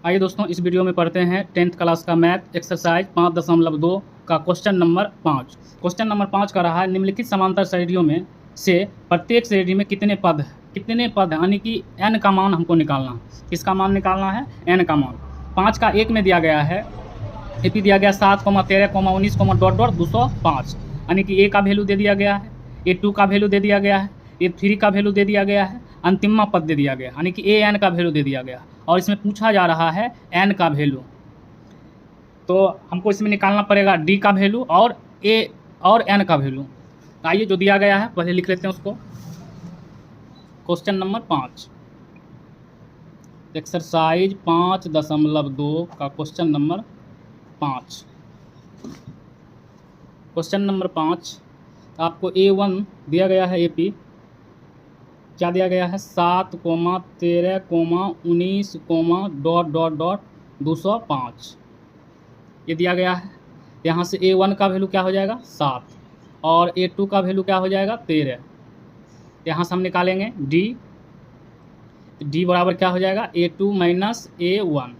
आइए दोस्तों, इस वीडियो में पढ़ते हैं 10th क्लास का मैथ एक्सरसाइज 5.2 का क्वेश्चन नंबर 5। क्वेश्चन नंबर 5 का रहा है, निम्नलिखित समांतर श्रेणियों में से प्रत्येक श्रेणी में कितने पद हैं, यानी कि n का मान हमको निकालना है। किसका मान निकालना है? n का मान। 5 का 1 में दिया गया है, AP दिया गया 7, 13, 19, डॉट डॉट 205, यानी कि A का वैल्यू दे दिया गया है, A2 का वैल्यू दे दिया गया है, A3 का वैल्यू दे दिया गया है, अंतिम पद दे दिया गया, यानी कि AN का वैल्यू दे दिया गया, और इसमें पूछा जा रहा है n का वैल्यू। तो हमको इसमें निकालना पड़ेगा D का वैल्यू और A और n का वैल्यू। आइए, जो दिया गया है पहले लिख लेते हैं उसको। क्वेश्चन नंबर 5, एक्सरसाइज 5.2 का क्वेश्चन नंबर 5। क्वेश्चन नंबर 5 आपको A1 दिया गया है, AP क्या दिया गया है? 7, 13, 19, डॉट डॉट डॉट 205 ये दिया गया है। यहाँ से A1 का वैल्यू क्या हो जाएगा? 7, और A2 का वैल्यू क्या हो जाएगा? 13। यहाँ से हम निकालेंगे D बराबर क्या हो जाएगा? A2 minus A1।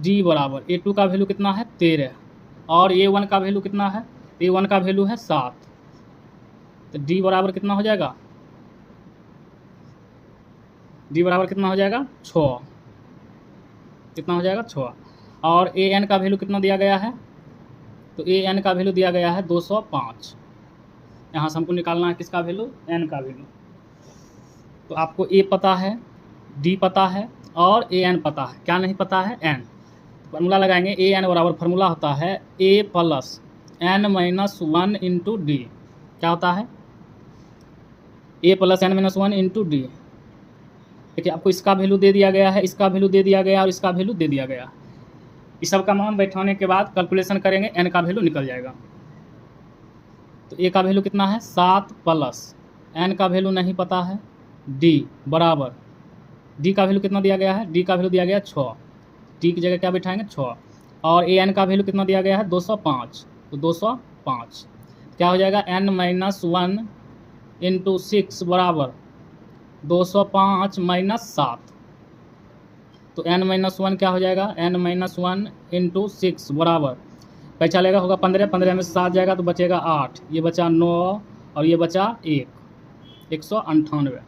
D बराबर A2 का वैल्यू कितना है? 13, और A1 का वैल्यू कितना है? A1 का वैल्यू है 7, तो D बराबर कितना हो जाएगा? D बराबर कितना हो जाएगा? 6। कितना हो जाएगा? 6। और AN का वैल्यू कितना दिया गया है? तो AN का वैल्यू दिया गया है 205। यहाँ से हमको निकालना है किसका वैल्यू? N का वैल्यू। तो आपको A पता है, D पता है और AN पता है। क्या नहीं पता है? N। फार्मूला लगाएंगे, AN बराबर फार्मूला होता है A plus N-1 into D। क्या होता है? A plus N-1 into D। देखिए, आपको इसका वैल्यू दे दिया गया है, इसका वैल्यू दे दिया गया और इसका वैल्यू दे दिया गया। इस सब का मान बैठाने के बाद कैलकुलेशन करेंगे, n का वैल्यू निकल जाएगा। तो A का वैल्यू कितना है? 7 प्लस n का वैल्यू नहीं पता है, D बराबर D का वैल्यू कितना दिया गया है? D का वैल्यू दिया गया 6, D की जगह क्या बैठाएंगे? 6, और AN का वैल्यू कितना दिया गया है? 205। तो 205 क्या हो जाएगा? N-1 इंटू 6 बराबर 205 माइनस 7। तो N-1 क्या हो जाएगा? N-1 इंटू 6 बराबर कैसा लेगा? होगा 15, 15 में 7 जाएगा तो बचेगा 8, ये बचा 9 और ये बचा 1, 198।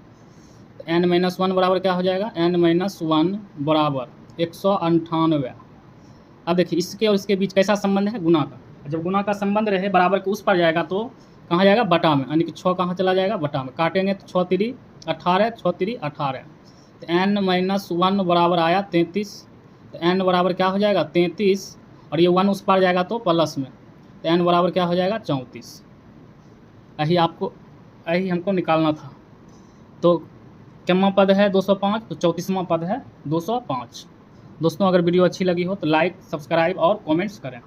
तो N-1 बराबर क्या हो जाएगा? N-1 बराबर 198। अब देखिए, इसके और इसके बीच कैसा संबंध है? गुना का। जब गुना का संबंध रहे, बराबर के उस पर जाएगा तो कहाँ जाएगा? बटा में, यानी कि 6 कहाँ चला जाएगा? बटा में। काटेंगे तो 6 3 18, 6 3 18। तो N-1 बराबर आया 33। तो N बराबर क्या हो जाएगा? 33, और ये 1 उस पार जाएगा तो प्लस में, तो N बराबर क्या हो जाएगा? 34। यही हमको निकालना था। तो कितना पद है? 205। तो 34वां पद है 205। दोस्तों, अगर वीडियो अच्छी लगी हो तो लाइक, सब्सक्राइब और कमेंट्स करें।